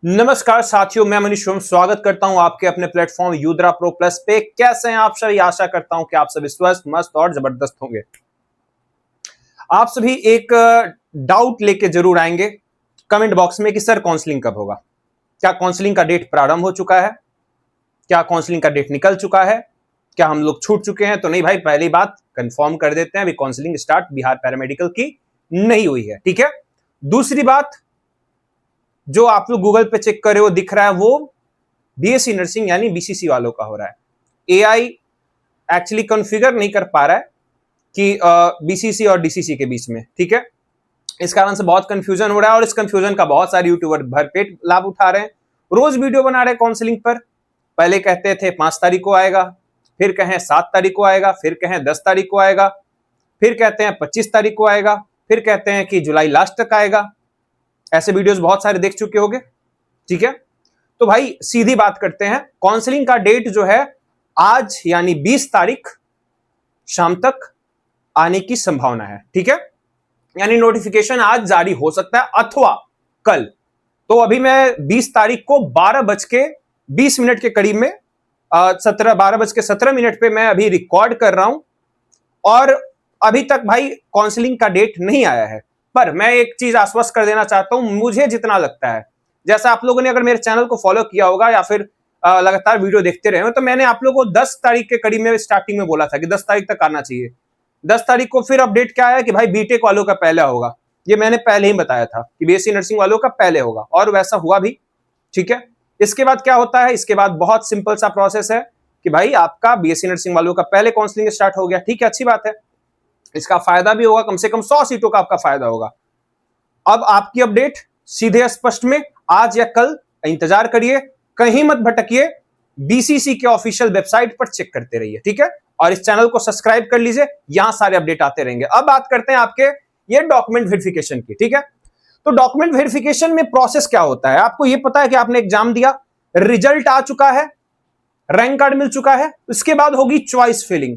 नमस्कार साथियों, मैं मनीष ओम स्वागत करता हूं आपके अपने प्लेटफॉर्म यूद्रा प्रो प्लस पे। कैसे हैं आप सभी? आशा करता हूं कि आप सभी स्वस्थ, मस्त और जबरदस्त होंगे। आप सभी एक डाउट लेके जरूर आएंगे कमेंट बॉक्स में कि सर काउंसलिंग कब होगा? क्या काउंसलिंग का डेट प्रारंभ हो चुका है? क्या काउंसलिंग का डेट निकल चुका है? क्या हम लोग छूट चुके हैं? तो नहीं भाई, पहली बात कंफर्म कर देते हैं, अभी काउंसलिंग स्टार्ट बिहार पैरामेडिकल की नहीं हुई है। ठीक है। दूसरी बात, जो आप लोग गूगल पे चेक कर रहे हो दिख रहा है, वो बीएससी नर्सिंग यानी बीसीसी वालों का हो रहा है। एआई एक्चुअली कॉन्फ़िगर नहीं कर पा रहा है कि बीसीसी और डीसीसी के बीच में। ठीक है। इस कारण से बहुत कंफ्यूजन हो रहा है और इस कंफ्यूजन का बहुत सारे यूट्यूबर भरपेट लाभ उठा रहे हैं, रोज वीडियो बना रहे हैं काउंसलिंग पर। पहले कहते थे 5 तारीख को आएगा, फिर कहें 7 तारीख को आएगा, फिर कहें 10 तारीख को आएगा, फिर कहते हैं 25 तारीख को आएगा, फिर कहते हैं कि जुलाई लास्ट तक आएगा। ऐसे वीडियोस बहुत सारे देख चुके होंगे। ठीक है। तो भाई सीधी बात करते हैं, काउंसलिंग का डेट जो है आज यानी 20 तारीख शाम तक आने की संभावना है। ठीक है। यानी नोटिफिकेशन आज जारी हो सकता है अथवा कल। तो अभी मैं 20 तारीख को 12:20 के करीब में 12:17 पे मैं अभी रिकॉर्ड कर रहा हूं और अभी तक भाई काउंसलिंग का डेट नहीं आया है। पर मैं एक चीज आश्वस्त कर देना चाहता हूं, मुझे जितना लगता है, जैसा आप लोगों ने अगर मेरे चैनल को फॉलो किया होगा या फिर लगातार वीडियो देखते रहे हो, तो मैंने आप लोगों को 10 तारीख के करीब में स्टार्टिंग में बोला था कि 10 तारीख तक आना चाहिए। 10 तारीख को फिर अपडेट क्या आया कि भाई बीटेक वालों का पहले होगा। ये मैंने पहले ही बताया था कि बीएससी नर्सिंग वालों का पहले होगा और वैसा हुआ भी। ठीक है। इसके बाद क्या होता है? इसके बाद बहुत सिंपल सा प्रोसेस है कि भाई आपका बीएससी नर्सिंग वालों का पहले काउंसलिंग स्टार्ट हो गया। ठीक है, अच्छी बात है, इसका फायदा भी होगा, कम से कम 100 सीटों का आपका फायदा होगा। अब आपकी अपडेट सीधे स्पष्ट में आज या कल, इंतजार करिए, कहीं मत भटकिए, बीसीसी के ऑफिशियल वेबसाइट पर चेक करते रहिए। ठीक है। और इस चैनल को सब्सक्राइब कर लीजिए, यहां सारे अपडेट आते रहेंगे। अब बात करते हैं आपके ये डॉक्यूमेंट वेरिफिकेशन की। ठीक है। तो डॉक्यूमेंट वेरिफिकेशन में प्रोसेस क्या होता है? आपको ये पता है कि आपने एग्जाम दिया, रिजल्ट आ चुका है, रैंक कार्ड मिल चुका है, उसके बाद होगी चॉइस फिलिंग।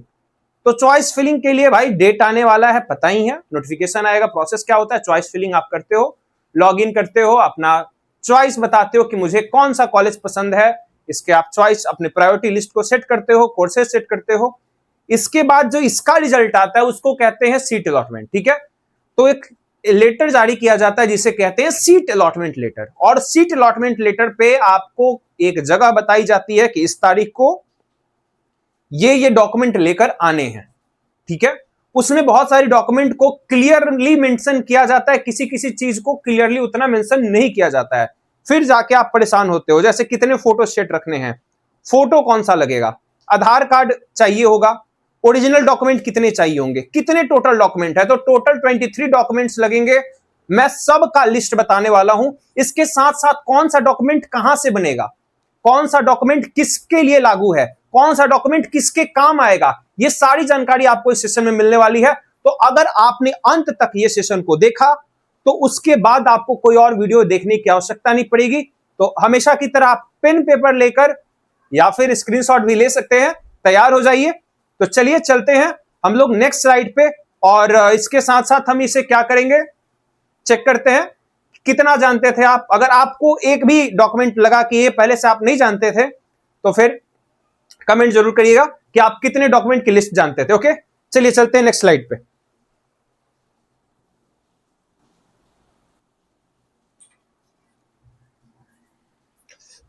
तो चॉइस फिलिंग के लिए भाई डेट आने वाला है, पता ही है, नोटिफिकेशन आएगा। प्रोसेस क्या होता है? चॉइस फिलिंग आप करते हो, लॉग इन करते हो, अपना चॉइस बताते हो कि मुझे कौन सा कॉलेज पसंद है, इसके आप चॉइस अपने प्रायोरिटी लिस्ट को सेट करते हो, कोर्सेज सेट करते हो। इसके बाद जो इसका रिजल्ट आता है उसको कहते हैं सीट अलॉटमेंट। ठीक है। तो एक लेटर जारी किया जाता है जिसे कहते हैं सीट अलॉटमेंट लेटर, और सीट अलॉटमेंट लेटर पे आपको एक जगह बताई जाती है कि इस तारीख को ये डॉक्यूमेंट लेकर आने हैं। ठीक है। उसमें बहुत सारी डॉक्यूमेंट को क्लियरली मेंशन किया जाता है, किसी किसी चीज को क्लियरली उतना मेंशन नहीं किया जाता है, फिर जाके आप परेशान होते हो। जैसे कितने फोटो सेट रखने हैं, फोटो कौन सा लगेगा, आधार कार्ड चाहिए होगा, ओरिजिनल डॉक्यूमेंट कितने चाहिए होंगे, कितने टोटल डॉक्यूमेंट है, तो टोटल 23 डॉक्यूमेंट्स लगेंगे। मैं सब का लिस्ट बताने वाला हूं। इसके साथ साथ कौन सा डॉक्यूमेंट कहां से बनेगा, कौन सा डॉक्यूमेंट किसके लिए लागू है, कौन सा डॉक्यूमेंट किसके काम आएगा, ये सारी जानकारी आपको इस सेशन में मिलने वाली है। तो अगर आपने अंत तक ये सेशन को देखा तो उसके बाद आपको कोई और वीडियो देखने की आवश्यकता नहीं पड़ेगी। तो हमेशा की तरह आप पेन पेपर लेकर या फिर स्क्रीनशॉट भी ले सकते हैं, तैयार हो जाइए। तो चलिए चलते हैं हम लोग नेक्स्ट स्लाइड पे, और इसके साथ साथ हम इसे क्या करेंगे, चेक करते हैं कितना जानते थे आप। अगर आपको एक भी डॉक्यूमेंट लगा कि ये पहले से आप नहीं जानते थे तो फिर कमेंट जरूर करिएगा कि आप कितने डॉक्यूमेंट की लिस्ट जानते थे। ओके, चलिए चलते हैं नेक्स्ट स्लाइड पे।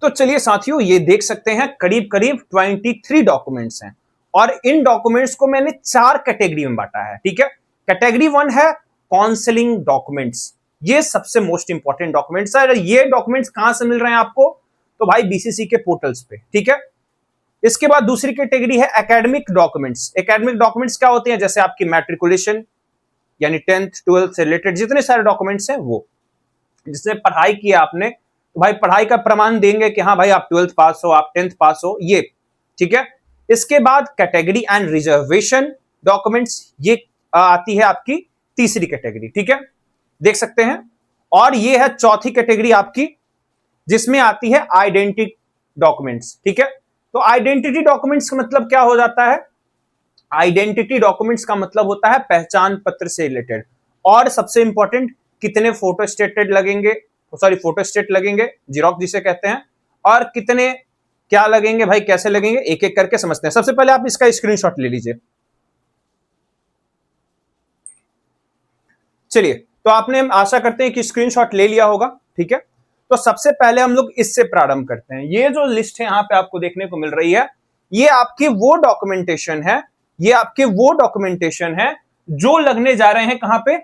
तो चलिए साथियों, ये देख सकते हैं करीब करीब 23 डॉक्यूमेंट्स हैं, और इन डॉक्यूमेंट्स को मैंने 4 कैटेगरी में बांटा है। ठीक है। कैटेगरी 1 है काउंसलिंग डॉक्यूमेंट्स, ये सबसे मोस्ट इंपॉर्टेंट डॉक्यूमेंट्स है। ये डॉक्यूमेंट्स कहां से मिल रहे हैं आपको? तो भाई बीसीसी के पोर्टल्स पे। ठीक है। इसके बाद दूसरी कैटेगरी है एकेडमिक डॉक्यूमेंट्स। एकेडमिक डॉक्यूमेंट्स क्या होते हैं? जैसे आपकी मैट्रिकुलेशन यानी 10th 12th से रिलेटेड जितने सारे डॉक्यूमेंट्स हैं, वो जिसने पढ़ाई की आपने, तो भाई पढ़ाई का प्रमाण देंगे कि हाँ भाई आप 12th पास हो, आप 10th पास हो, ये। ठीक है। इसके बाद कैटेगरी एंड रिजर्वेशन डॉक्यूमेंट्स, ये आती है आपकी तीसरी कैटेगरी। ठीक है, देख सकते हैं। और ये है चौथी कैटेगरी आपकी, जिसमें आती है आइडेंटिटी डॉक्यूमेंट्स। ठीक है। तो आइडेंटिटी डॉक्यूमेंट्स का मतलब क्या हो जाता है? आइडेंटिटी डॉक्यूमेंट्स का मतलब होता है पहचान पत्र से रिलेटेड, और सबसे इंपॉर्टेंट कितने फोटो स्टेटेड लगेंगे, सॉरी फोटोस्टेट लगेंगे, जीरोक्स जिसे कहते हैं, और कितने क्या लगेंगे भाई, कैसे लगेंगे, एक एक करके समझते हैं। सबसे पहले आप इसका स्क्रीनशॉट ले लीजिए। चलिए, तो आपने, आशा करते हैं कि स्क्रीनशॉट ले लिया होगा, ठीक है। तो सबसे पहले हम लोग इससे प्रारंभ करते हैं। ये जो लिस्ट है यहां पे आपको देखने को मिल रही है, ये आपकी वो डॉक्यूमेंटेशन है, ये आपके वो डॉक्यूमेंटेशन है जो लगने जा रहे हैं कहां पे,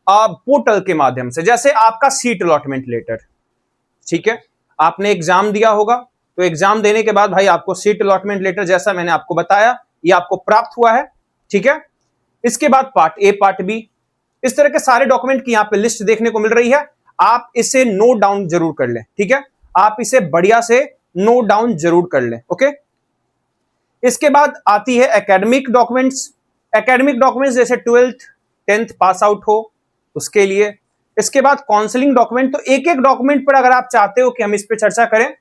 पोर्टल के माध्यम से। जैसे आपका सीट अलॉटमेंट लेटर, ठीक है, आपने एग्जाम दिया होगा, तो एग्जाम देने के बाद भाई आपको सीट अलॉटमेंट लेटर, जैसा मैंने आपको बताया, ये आपको प्राप्त हुआ है, ठीक है। इसके बाद पार्ट ए, पार्ट बी, इस तरह के सारे डॉक्यूमेंट की यहां पे लिस्ट देखने को मिल रही है। आप इसे नोट डाउन जरूर कर लें, ठीक है, आप इसे बढ़िया से नोट डाउन जरूर कर लें, ओके। इसके बाद आती है एकेडमिक डॉक्यूमेंट्स। एकेडमिक डॉक्यूमेंट्स जैसे 12th 10th पास आउट हो उसके लिए। इसके बाद काउंसलिंग डॉक्यूमेंट। तो एक एक डॉक्यूमेंट पर अगर आप चाहते हो कि हम इस पे चर्चा करें,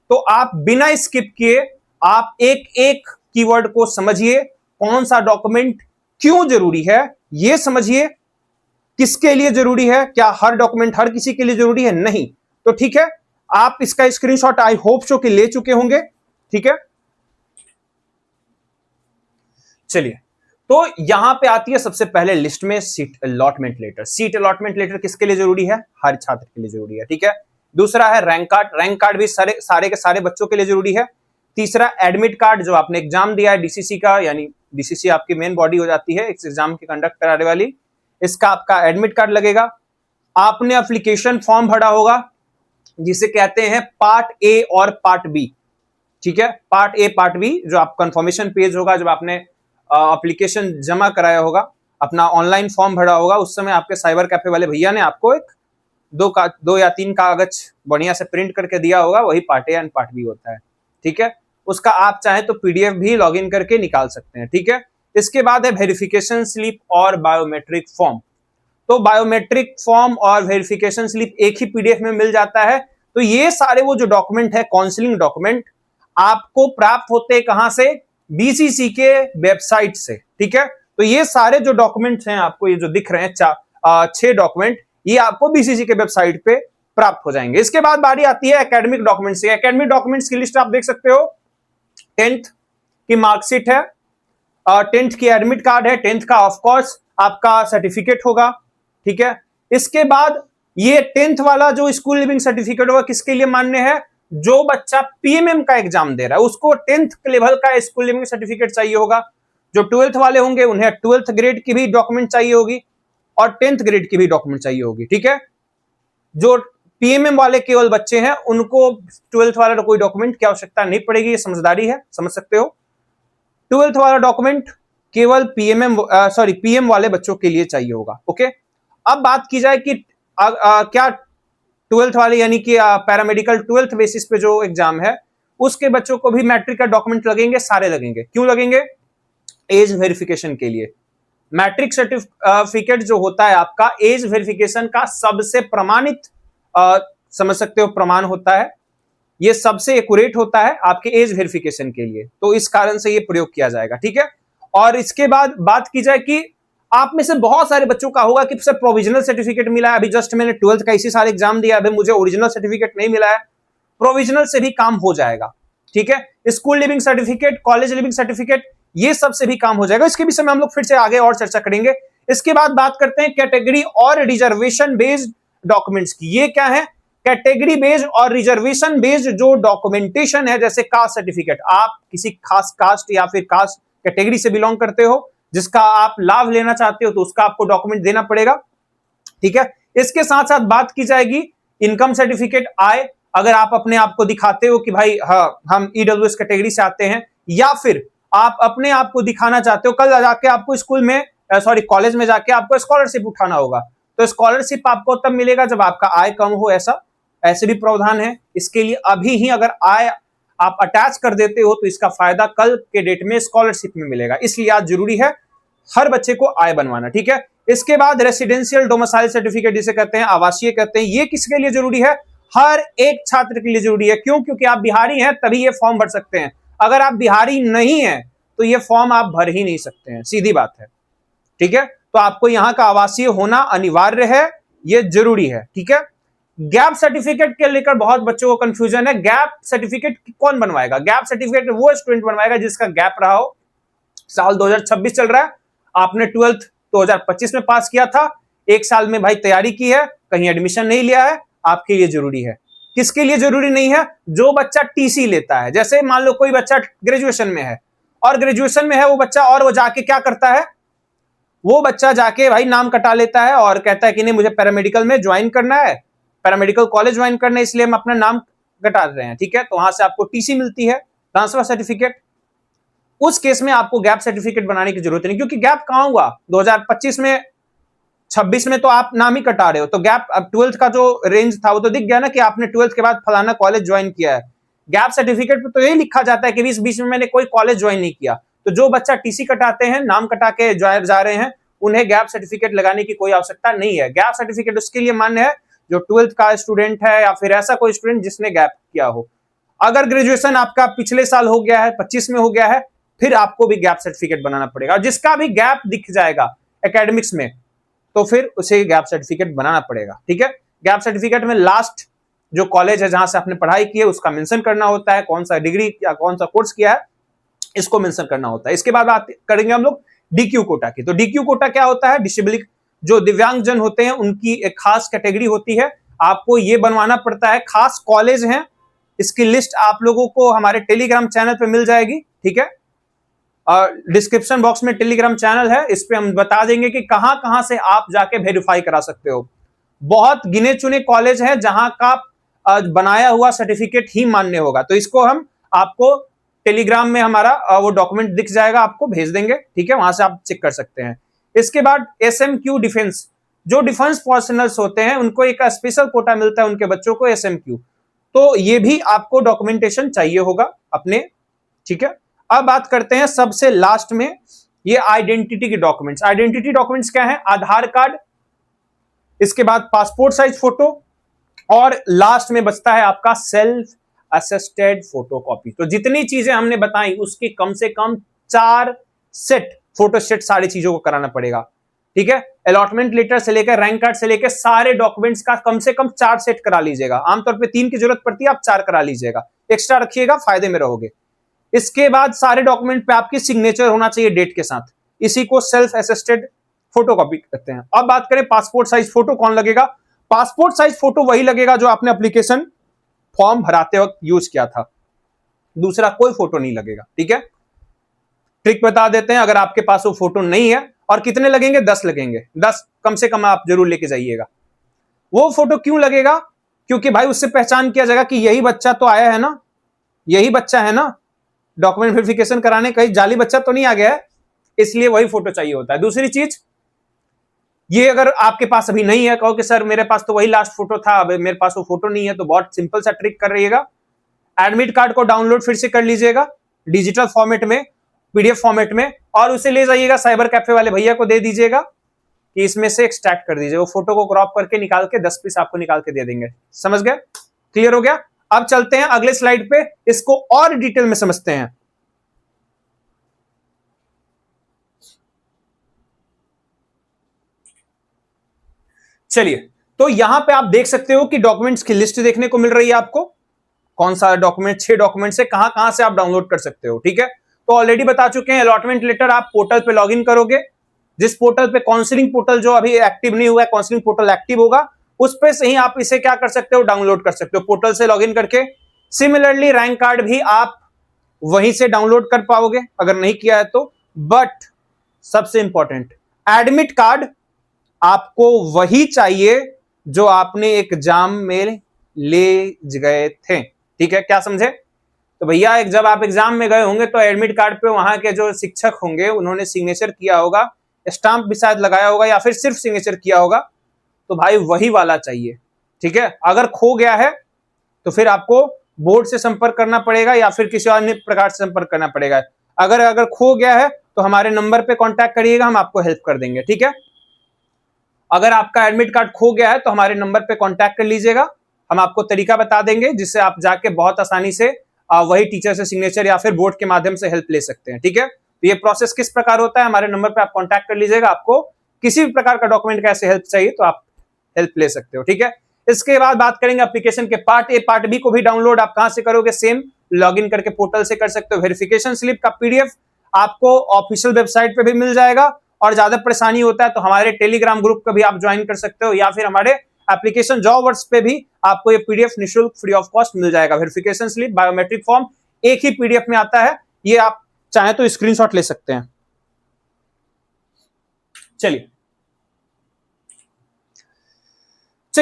तो आप बिना स्किप किए आप एक एक कीवर्ड को समझिए, कौन सा डॉक्यूमेंट क्यों जरूरी है, यह समझिए, किसके लिए जरूरी है, क्या हर डॉक्यूमेंट हर किसी के लिए जरूरी है, नहीं। तो ठीक है, आप इसका स्क्रीनशॉट आई होप सो कि ले चुके होंगे, ठीक है। चलिए, तो यहां पे आती है सबसे पहले लिस्ट में seat allotment letter. Seat allotment letter किसके लिए जरूरी है, हर छात्र के लिए जरूरी है, ठीक है। दूसरा है रैंक कार्ड। रैंक कार्ड भी सारे के सारे बच्चों के लिए जरूरी है। तीसरा एडमिट कार्ड, जो आपने एग्जाम दिया है डीसीसी का, यानी डीसीसी आपकी मेन बॉडी हो जाती है इस एग्जाम की कंडक्ट कराने वाली, इसका आपका एडमिट कार्ड लगेगा। आपने एप्लीकेशन फॉर्म भरा होगा जिसे कहते हैं पार्ट ए और पार्ट बी, ठीक है। पार्ट ए, पार्ट बी, जो आप कंफर्मेशन पेज होगा, जब आपने एप्लीकेशन जमा कराया होगा, अपना ऑनलाइन फॉर्म भरा होगा, उस समय आपके साइबर कैफे वाले भैया ने आपको एक दो या तीन कागज बढ़िया से प्रिंट करके दिया होगा, वही part A and part B होता है, ठीक है। उसका आप चाहे तो पीडीएफ भी लॉगिन करके निकाल सकते हैं, ठीक है। इसके बाद है वेरिफिकेशन स्लिप और बायोमेट्रिक फॉर्म। तो बायोमेट्रिक फॉर्म और वेरिफिकेशन स्लिप एक ही पीडीएफ में मिल जाता है। तो ये सारे वो जो डॉक्यूमेंट है, काउंसलिंग डॉक्यूमेंट, आपको प्राप्त होते हैं कहां से, बीसीसी के वेबसाइट से, ठीक है। तो ये सारे जो डॉक्यूमेंट्स हैं, आपको ये जो दिख रहे हैं 6 डॉक्यूमेंट, ये आपको बीसीसी के वेबसाइट पे प्राप्त हो जाएंगे। इसके बाद बारी आती है एकेडमिक डॉक्यूमेंट्स की। एकेडमिक डॉक्यूमेंट्स की लिस्ट आप देख सकते हो। 10th की मार्कशीट है, 10th की एडमिट कार्ड है, 10th का ऑफ कोर्स आपका सर्टिफिकेट होगा, ठीक है। इसके बाद ये 10th वाला जो स्कूल लिविंग सर्टिफिकेट होगा, किसके लिए मान्य है, जो बच्चा पीएमएम का एग्जाम दे रहा है उसको 10th लेवल का स्कूल लिविंग सर्टिफिकेट चाहिए होगा। जो 12th वाले होंगे उन्हें 12th ग्रेड की भी डॉक्यूमेंट चाहिए होगी और 10th ग्रेड की भी डॉक्यूमेंट चाहिए होगी, ठीक है। जो पीएमएम वाले केवल बच्चे हैं उनको 12th वाला कोई डॉक्यूमेंट की आवश्यकता नहीं पड़ेगी, ये समझदारी है, समझ सकते हो। 12th वाला डॉक्यूमेंट केवल पीएम वाले बच्चों के लिए चाहिए होगा, ओके। अब बात की जाए कि क्या 12th वाले यानी कि पैरामेडिकल 12th बेसिस पे जो एग्जाम है उसके बच्चों को भी मैट्रिक का डॉक्यूमेंट लगेंगे, सारे लगेंगे। क्यों लगेंगे, एज वेरिफिकेशन के लिए। मैट्रिक सर्टिफिकेट जो होता है आपका एज वेरिफिकेशन का सबसे प्रमाणित समझ सकते हो प्रमाण होता है, ये सबसे एक्यूरेट होता है आपके एज वेरिफिकेशन के लिए, तो इस कारण से ये प्रयोग किया जाएगा, ठीक है। और इसके बाद बात की जाए कि आप में से बहुत सारे बच्चों का होगा कि सर प्रोविजनल सर्टिफिकेट मिला है, अभी जस्ट मैंने 12th का इसी साल एग्जाम दिया, अभी मुझे ओरिजिनल सर्टिफिकेट नहीं मिला है। प्रोविजनल से भी काम हो जाएगा, ठीक है। School leaving certificate, college leaving certificate, ये सब से भी काम हो जाएगा। इसके विषय में हम लोग फिर से आगे और चर्चा करेंगे। इसके बाद बात करते हैं कैटेगरी और रिजर्वेशन बेस्ड डॉक्यूमेंट्स की। ये क्या है, कैटेगरी बेस्ड और रिजर्वेशन बेस्ड जो डॉक्यूमेंटेशन है, जैसे कास्ट सर्टिफिकेट, आप किसी खास कास्ट या फिर कास्ट कैटेगरी से बिलोंग करते हो जिसका आप लाभ लेना चाहते हो, तो उसका आपको डॉक्यूमेंट देना पड़ेगा, ठीक है। इसके साथ साथ बात की जाएगी इनकम सर्टिफिकेट, आय, अगर आप अपने आप को दिखाते हो कि भाई हाँ हम ईडब्ल्यूएस कैटेगरी से आते हैं, या फिर आप अपने आप को दिखाना चाहते हो, कल जाके आपको स्कूल में कॉलेज में जाके आपको स्कॉलरशिप उठाना होगा, तो स्कॉलरशिप आपको तब मिलेगा जब आपका आय कम हो, ऐसे भी प्रावधान है। इसके लिए अभी ही अगर आय आप अटैच कर देते हो तो इसका फायदा कल के डेट में स्कॉलरशिप में मिलेगा, इसलिए आज जरूरी है हर बच्चे को आय बनवाना, ठीक है। इसके बाद रेसिडेंशियल डोमिसाइल सर्टिफिकेट जिसे कहते हैं, आवासीय कहते हैं, ये किसके लिए जरूरी है, हर एक छात्र के लिए जरूरी है। क्यों, क्योंकि आप बिहारी हैं तभी ये फॉर्म भर सकते हैं, अगर आप बिहारी नहीं है तो ये फॉर्म आप भर ही नहीं सकते हैं, सीधी बात है, ठीक है। तो आपको यहाँ का आवासीय होना अनिवार्य है, ये जरूरी है, ठीक है। गैप सर्टिफिकेट के लेकर बहुत बच्चों को कंफ्यूजन है। गैप सर्टिफिकेट कौन बनवाएगा? गैप सर्टिफिकेट वो स्टूडेंट बनवाएगा जिसका गैप रहा हो। साल 2026 चल रहा है, आपने 12th 2025 में पास किया था, एक साल में भाई तैयारी की है, कहीं एडमिशन नहीं लिया है, आपके लिए जरूरी है। किसके लिए जरूरी नहीं है? जो बच्चा टीसी लेता है। जैसे मान लो कोई बच्चा ग्रेजुएशन में है, और ग्रेजुएशन में है वो बच्चा, और वो जाके क्या करता है, वो बच्चा जाके भाई नाम कटा लेता है और कहता है कि नहीं मुझे पैरामेडिकल में ज्वाइन करना है, पैरामेडिकल कॉलेज ज्वाइन करना है, इसलिए हम अपना नाम कटा रहे हैं। ठीक है, तो वहां से आपको टीसी मिलती है, ट्रांसफर सर्टिफिकेट। उस केस में आपको गैप सर्टिफिकेट बनाने की जरूरत नहीं, क्योंकि गैप कहां हुआ? 2025 में, 26 में तो आप नाम ही कटा रहे हो, तो गैप अब 12th का जो रेंज था वो तो दिख गया ना कि आपने 12th के बाद फलाना कॉलेज ज्वाइन किया है। गैप सर्टिफिकेट पे तो यही लिखा जाता है कि इस बीच में मैंने कोई कॉलेज ज्वाइन नहीं किया। तो जो बच्चा टीसी कटाते हैं, नाम कटा के जा रहे हैं, उन्हें गैप सर्टिफिकेट लगाने की कोई आवश्यकता नहीं है। गैप सर्टिफिकेट उसके लिए मान्य है जो 12th का स्टूडेंट है या फिर ऐसा कोई स्टूडेंट जिसने गैप किया हो। अगर ग्रेजुएशन आपका पिछले साल हो गया है, 25 में हो गया है, फिर आपको भी गैप सर्टिफिकेट बनाना पड़ेगा। जिसका भी गैप दिख जाएगा एकेडमिक्स में, तो फिर उसे गैप सर्टिफिकेट बनाना पड़ेगा। ठीक है, गैप सर्टिफिकेट में लास्ट जो कॉलेज है जहां से आपने पढ़ाई की है उसका मेंशन करना होता है, कौन सा डिग्री या कौन सा कोर्स किया है इसको मेंशन करना होता है। इसके बाद बात करेंगे हम लोग डीक्यू कोटा की। तो डीक्यू कोटा क्या होता है? डिसेबिलिटी, जो दिव्यांग जन होते हैं उनकी एक खास कैटेगरी होती है, आपको ये बनवाना पड़ता है। खास कॉलेज हैं, इसकी लिस्ट आप लोगों को हमारे टेलीग्राम चैनल पे मिल जाएगी। ठीक है, डिस्क्रिप्शन बॉक्स में टेलीग्राम चैनल है, इस पे हम बता देंगे कि कहां कहां से आप जाके वेरीफाई करा सकते हो। बहुत गिने चुने कॉलेज हैं जहां का बनाया हुआ सर्टिफिकेट ही मान्य होगा, तो इसको हम आपको टेलीग्राम में हमारा वो डॉक्यूमेंट दिख जाएगा, आपको भेज देंगे। ठीक है, वहां से आप चेक कर सकते हैं। इसके बाद SMQ डिफेंस, जो डिफेंस पर्सनल्स होते हैं उनको एक स्पेशल कोटा मिलता है, उनके बच्चों को SMQ, तो ये भी आपको डॉक्यूमेंटेशन चाहिए होगा अपने। ठीक है, अब बात करते हैं सबसे लास्ट में ये आइडेंटिटी के डॉक्यूमेंट्स। आइडेंटिटी डॉक्यूमेंट्स क्या है? आधार कार्ड, इसके बाद पासपोर्ट साइज फोटो, और लास्ट में बचता है आपका सेल्फ असिस्टेड फोटोकॉपी। तो जितनी चीजें हमने बताई उसकी कम से कम 4 सेट फोटो सेट सारी चीजों को कराना पड़ेगा। ठीक है, अलॉटमेंट लेटर से लेकर रैंक कार्ड से लेकर सारे डॉक्यूमेंट्स का कम से कम 4 सेट करा लीजिएगा। आमतौर पे 3 की जरूरत पड़ती है, आप 4 करा लीजिएगा, एक्स्ट्रा रखिएगा, फायदे में रहोगे। इसके बाद सारे डॉक्यूमेंट पे आपकी सिग्नेचर होना चाहिए डेट के साथ, इसी को सेल्फ असिस्टेड फोटोकॉपी कहते हैं। अब बात करें पासपोर्ट साइज फोटो कौन लगेगा? पासपोर्ट साइज फोटो वही लगेगा जो आपने एप्लीकेशन फॉर्म भराते वक्त यूज किया था, दूसरा कोई फोटो नहीं लगेगा। ठीक है, ट्रिक बता देते हैं, अगर आपके पास वो फोटो नहीं है, और कितने लगेंगे? 10 लगेंगे, 10 कम से कम आप जरूर लेके जाइएगा। वो फोटो क्यों लगेगा? क्योंकि भाई उससे पहचान किया जाएगा कि यही बच्चा तो आया है ना, यही बच्चा है ना, डॉक्यूमेंट वेरिफिकेशन कराने, कहीं जाली बच्चा तो नहीं आ गया है, इसलिए वही फोटो चाहिए होता है। दूसरी चीज, ये अगर आपके पास अभी नहीं है, कहो कि सर मेरे पास तो वही लास्ट फोटो था, अब मेरे पास वो फोटो नहीं है, तो बहुत सिंपल सा ट्रिक कर रहिएगा, एडमिट कार्ड को डाउनलोड फिर से कर लीजिएगा डिजिटल फॉर्मेट में, PDF फॉर्मेट में, और उसे ले जाइएगा साइबर कैफे वाले भैया को दे दीजिएगा कि इसमें से एक्सट्रैक्ट कर दीजिए, वो फोटो को क्रॉप करके निकाल के 10 पीस आपको निकाल के दे देंगे। समझ गए? क्लियर हो गया? अब चलते हैं अगले स्लाइड पे, इसको और डिटेल में समझते हैं। चलिए, तो यहां पे आप देख सकते हो कि डॉक्यूमेंट्स की लिस्ट देखने को मिल रही है आपको, कौन सा डॉक्यूमेंट, 6 डॉक्यूमेंट से कहां कहां से आप डाउनलोड कर सकते हो। ठीक है, तो ऑलरेडी बता चुके हैं, अलॉटमेंट लेटर आप पोर्टल पे लॉगिन करोगे, जिस पोर्टल पे काउंसलिंग पोर्टल जो अभी एक्टिव नहीं हुआ है, काउंसलिंग पोर्टल एक्टिव होगा, उस पे से ही आप इसे क्या कर सकते हो, डाउनलोड कर सकते हो पोर्टल से लॉगिन करके। सिमिलरली रैंक कार्ड भी आप वहीं से डाउनलोड कर पाओगे अगर नहीं किया है तो। बट सबसे इंपॉर्टेंट, एडमिट कार्ड आपको वही चाहिए जो आपने एग्जाम में ले गए थे। ठीक है, क्या समझे? तो भैया जब आप एग्जाम में गए होंगे तो एडमिट कार्ड पे वहां के जो शिक्षक होंगे उन्होंने सिग्नेचर किया होगा, स्टाम्प भी शायद लगाया होगा, या फिर सिर्फ सिग्नेचर किया होगा, तो भाई वही वाला चाहिए। ठीक है, अगर खो गया है तो फिर आपको बोर्ड से संपर्क करना पड़ेगा या फिर किसी अन्य प्रकार से संपर्क करना पड़ेगा। अगर खो गया है तो हमारे नंबर पे कांटेक्ट करिएगा, हम आपको हेल्प कर देंगे। ठीक है, अगर आपका एडमिट कार्ड खो गया है तो हमारे नंबर पे कांटेक्ट कर लीजिएगा, हम आपको तरीका बता देंगे जिससे आप जाके बहुत आसानी से वही टीचर से सिग्नेचर या फिर बोर्ड के माध्यम से हेल्प ले सकते हैं। ठीक है, तो ये प्रोसेस किस प्रकार होता है, हमारे नंबर पे आप कांटेक्ट कर लीजिएगा, आपको किसी भी प्रकार का डॉक्यूमेंट का ऐसे हेल्प चाहिए तो आप हेल्प ले सकते हो। ठीक है, इसके बाद बात करेंगे एप्लीकेशन के पार्ट ए पार्ट बी को भी डाउनलोड आप कहां से करोगे, सेम लॉगिन करके पोर्टल से कर सकते हो। वेरिफिकेशन स्लिप का पीडीएफ आपको ऑफिशियल वेबसाइट पे भी मिल जाएगा, और ज्यादा परेशानी होता है तो हमारे टेलीग्राम ग्रुप को भी आप ज्वाइन कर सकते हो, या फिर हमारे एप्लीकेशन जॉबवर्स पे भी आपको ये पीडीएफ निःशुल्क फ्री ऑफ कॉस्ट मिल जाएगा। वेरिफिकेशन स्लिप, बायोमेट्रिक फॉर्म एक ही पीडीएफ में आता है, ये आप चाहे तो स्क्रीनशॉट ले सकते हैं। चलिए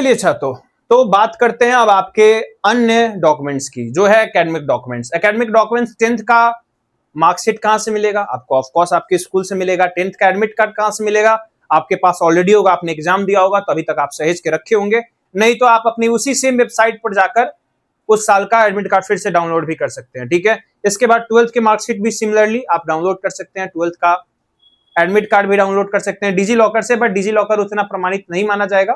अच्छा, तो बात करते हैं अब आपके अन्य डॉक्यूमेंट्स की, जो है academic documents. Academic documents 10th का मार्कशीट कहां से मिलेगा आपको? ऑफ कोर्स आपके स्कूल से मिलेगा। 10th का एडमिट कार्ड कहां से मिलेगा? आपके पास ऑलरेडी होगा, आपने एग्जाम दिया होगा तो अभी तक आप सहेज के रखे होंगे, नहीं तो आप अपनी उसी सेम वेबसाइट पर जाकर उस साल का एडमिट कार्ड फिर से डाउनलोड भी कर सकते हैं, ठीक है। इसके बाद 12th की मार्कशीट भी सिमिलरली आप डाउनलोड कर सकते हैं, 12th का एडमिट कार्ड भी डाउनलोड कर सकते हैं डिजी लॉकर से, बट डिजी लॉकर उतना प्रमाणित नहीं माना जाएगा,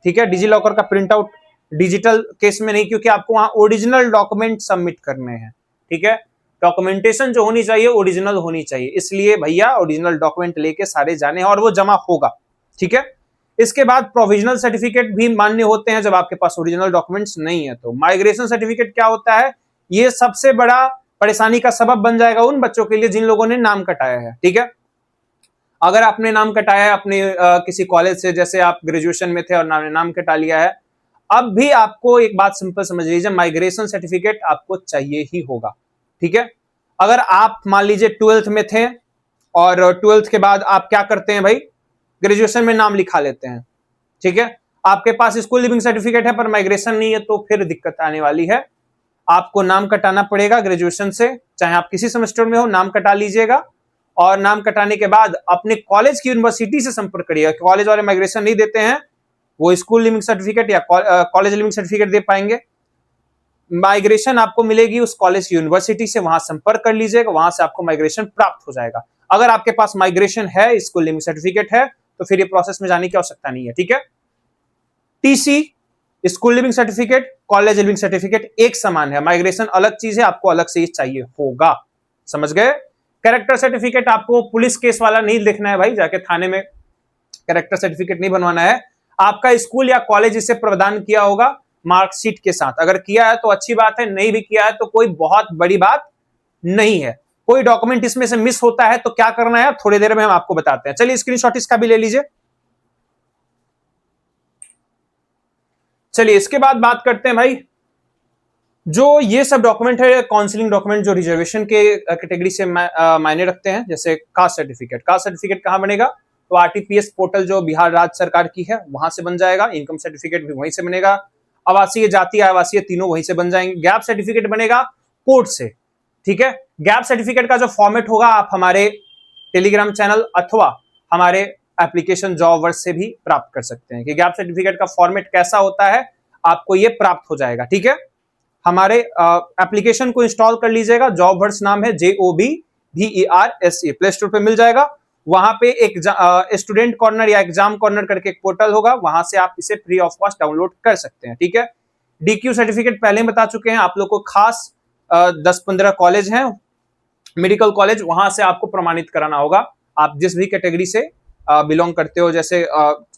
ठीक है। डिजी लॉकर का प्रिंट आउट डिजिटल केस में नहीं, क्योंकि आपको वहां ओरिजिनल डॉक्यूमेंट सबमिट करने हैं, ठीक है। डॉक्यूमेंटेशन जो होनी चाहिए ओरिजिनल होनी चाहिए, इसलिए भैया ओरिजिनल डॉक्यूमेंट लेके सारे जाने और वो जमा होगा, ठीक है। इसके बाद प्रोविजनल सर्टिफिकेट भी मान्य होते हैं जब आपके पास ओरिजिनल डॉक्यूमेंट्स नहीं है। तो माइग्रेशन सर्टिफिकेट क्या होता है? ये सबसे बड़ा परेशानी का सबब बन जाएगा उन बच्चों के लिए जिन लोगों ने नाम कटाया है, ठीक है। अगर आपने नाम कटाया है अपने किसी कॉलेज से, जैसे आप ग्रेजुएशन में थे और नाम कटा लिया है, अब भी आपको एक बात सिंपल समझ लीजिए, माइग्रेशन सर्टिफिकेट आपको चाहिए ही होगा, ठीक है। अगर आप मान लीजिए 12th में थे और 12th के बाद आप क्या करते हैं भाई, ग्रेजुएशन में नाम लिखा लेते हैं, ठीक है। आपके पास स्कूल लिविंग सर्टिफिकेट है पर माइग्रेशन नहीं है, तो फिर दिक्कत आने वाली है। आपको नाम कटाना पड़ेगा ग्रेजुएशन से, चाहे आप किसी सेमेस्टर में हो, नाम कटा लीजिएगा। और नाम कटाने के बाद अपने कॉलेज की यूनिवर्सिटी से संपर्क करिएगा। कॉलेज वाले माइग्रेशन नहीं देते हैं, वो स्कूल लिविंग सर्टिफिकेट या कॉलेज लिविंग सर्टिफिकेट दे पाएंगे। माइग्रेशन आपको मिलेगी उस कॉलेज की यूनिवर्सिटी से, वहां संपर्क कर लीजिएगा, वहां से आपको माइग्रेशन प्राप्त हो जाएगा। अगर आपके पास माइग्रेशन है, स्कूल लिविंग सर्टिफिकेट है, तो फिर ये प्रोसेस में जाने की आवश्यकता नहीं है, ठीक है। TC, school leaving certificate, college leaving certificate एक समान है, माइग्रेशन अलग चीज है, आपको अलग से ही चाहिए होगा, समझ गए। कैरेक्टर सर्टिफिकेट आपको पुलिस केस वाला नहीं लिखना है भाई, जाके थाने में कैरेक्टर सर्टिफिकेट नहीं बनवाना है। आपका स्कूल या कॉलेज इसे प्रदान किया होगा मार्कशीट के साथ, अगर किया है तो अच्छी बात है, नहीं भी किया है तो कोई बहुत बड़ी बात नहीं है। कोई डॉक्यूमेंट इसमें से मिस होता है तो क्या करना है थोड़ी देर में हम आपको बताते हैं। चलिए स्क्रीनशॉट इसका भी ले लीजिए। चलिए इसके बाद बात करते हैं भाई, जो ये सब डॉक्यूमेंट है काउंसलिंग डॉक्यूमेंट जो रिजर्वेशन के कैटेगरी से मायने रखते हैं, जैसे कास्ट सर्टिफिकेट। कास्ट सर्टिफिकेट कहां बनेगा? तो आरटीपीएस पोर्टल जो बिहार राज्य सरकार की है वहां से बन जाएगा। इनकम सर्टिफिकेट भी वहीं से बनेगा। आवासीय, जाति, आवासीय तीनों वहीं से बन जाएंगे। गैप सर्टिफिकेट बनेगा कोर्ट से, ठीक है। गैप सर्टिफिकेट का जो फॉर्मेट होगा आप हमारे टेलीग्राम चैनल अथवा हमारे एप्लीकेशन जॉबवर्स से भी प्राप्त कर सकते हैं कि गैप सर्टिफिकेट का फॉर्मेट कैसा होता है, आपको ये प्राप्त हो जाएगा, ठीक है। हमारे एप्लीकेशन को इंस्टॉल कर लीजिएगा, जॉबवर्स नाम है, JOBVERSE, प्ले स्टोर पे मिल जाएगा। वहां पे एक स्टूडेंट कॉर्नर या एग्जाम कॉर्नर करके एक पोर्टल होगा, वहां से आप इसे फ्री ऑफ कॉस्ट डाउनलोड कर सकते हैं, ठीक है। DQ सर्टिफिकेट पहले ही बता चुके हैं आप लोग को, खास 10-15 कॉलेज हैं, मेडिकल कॉलेज, वहां से आपको प्रमाणित कराना होगा। आप जिस भी कैटेगरी से बिलोंग करते हो, जैसे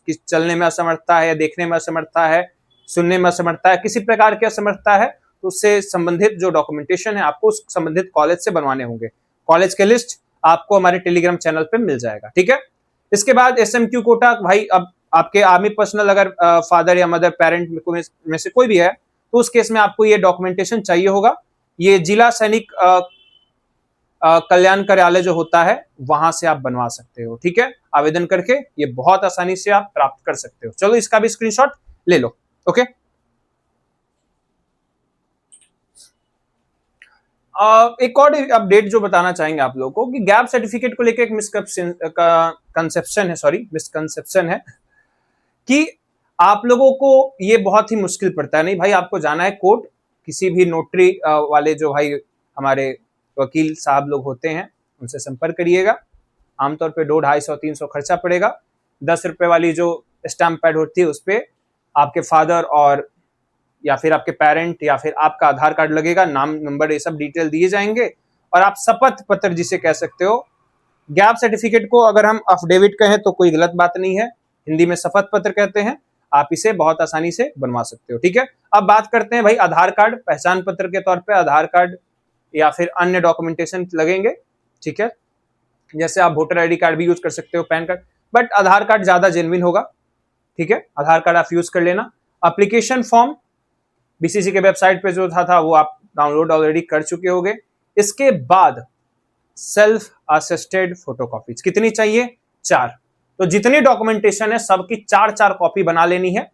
चलने में असमर्थता है, देखने में असमर्थता है, सुनने में असमर्थता है, किसी प्रकार की असमर्थता है, तो उससे संबंधित जो डॉक्यूमेंटेशन है आपको उस संबंधित कॉलेज से बनवाने होंगे। कॉलेज के लिस्ट आपको हमारे टेलीग्राम चैनल पे मिल जाएगा, ठीक है। इसके बाद SMQ कोटा, भाई अब आपके आर्मी पर्सनल अगर फादर या मदर पेरेंट में से कोई भी है तो उस केस में आपको ये डॉक्यूमेंटेशन चाहिए होगा। ये जिला सैनिक कल्याण कार्यालय जो होता है वहां से आप बनवा सकते हो, ठीक है। आवेदन करके ये बहुत आसानी से आप प्राप्त कर सकते हो। चलो इसका भी स्क्रीनशॉट ले लो, ओके। एक और अपडेट जो बताना चाहेंगे आप लोगों को कि गैप सर्टिफिकेट को लेकर एक मिसकंसेप्शन है कि आप लोगों को ये बहुत ही मुश्किल पड़ता है। नहीं भाई, आपको जाना है कोर्ट, किसी भी नोटरी वाले जो भाई हमारे वकील साहब लोग होते हैं उनसे संपर्क करिएगा। आमतौर पे 200, 250, 300 खर्चा पड़ेगा। 10 रुपए वाली जो स्टैम्प पैड होती है उस पर आपके फादर और या फिर आपके पेरेंट या फिर आपका आधार कार्ड लगेगा, नाम नंबर ये सब डिटेल दिए जाएंगे, और आप शपथ पत्र जिसे कह सकते हो। गैप सर्टिफिकेट को अगर हम अफिडेविट कहें तो कोई गलत बात नहीं है, हिंदी में शपथ पत्र कहते हैं। आप इसे बहुत आसानी से बनवा सकते हो। ठीक है, अब बात करते हैं भाई आधार कार्ड, पहचान पत्र के तौर पे आधार कार्ड या फिर अन्य डॉक्यूमेंटेशन लगेंगे। ठीक है, जैसे आप वोटर आईडी कार्ड भी यूज कर सकते हो, pan card, but Aadhaar card ज्यादा जेन्युइन होगा। ठीक है, आधार कार्ड आप यूज कर लेना। एप्लीकेशन फॉर्म बीसीसी के वेबसाइट पे जो था वो आप डाउनलोड ऑलरेडी कर चुके होंगे। इसके बाद सेल्फ असिस्टेड फोटोकॉपीज कितनी चाहिए? 4। तो जितनी डॉक्यूमेंटेशन है सबकी 4-4 कॉपी बना लेनी है।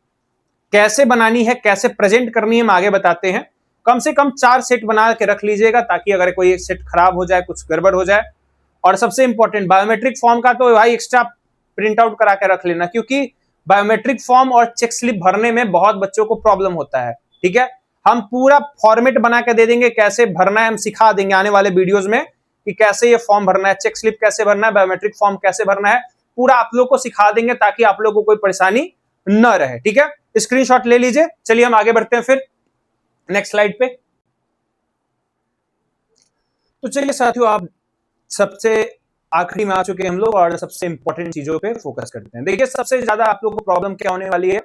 कैसे बनानी है, कैसे प्रेजेंट करनी है, हम आगे बताते हैं। कम से कम 4 सेट बना के रख लीजिएगा ताकि अगर कोई एक सेट खराब हो जाए, कुछ गड़बड़ हो जाए। और सबसे इंपॉर्टेंट बायोमेट्रिक फॉर्म का तो भाई एक्स्ट्रा प्रिंट आउट करा के रख लेना, क्योंकि बायोमेट्रिक फॉर्म और चेक स्लिप भरने में बहुत बच्चों को प्रॉब्लम होता है। ठीक है, हम पूरा फॉर्मेट बना के दे देंगे, कैसे भरना है हम सिखा देंगे आने वाले वीडियोस में कि कैसे ये फॉर्म भरना है, चेक स्लिप कैसे भरना है, बायोमेट्रिक फॉर्म कैसे भरना है, पूरा आप लोग को सिखा देंगे ताकि आप लोग को कोई परेशानी न रहे। ठीक है, स्क्रीनशॉट ले लीजिए। चलिए हम आगे बढ़ते हैं फिर नेक्स्ट स्लाइड पे। तो चलिए साथियों, आप सबसे आखिरी में आ चुके हैं हम लोग और सबसे इंपॉर्टेंट चीजों पे फोकस करते हैं। देखिए सबसे ज्यादा आप लोग को प्रॉब्लम क्या होने वाली है,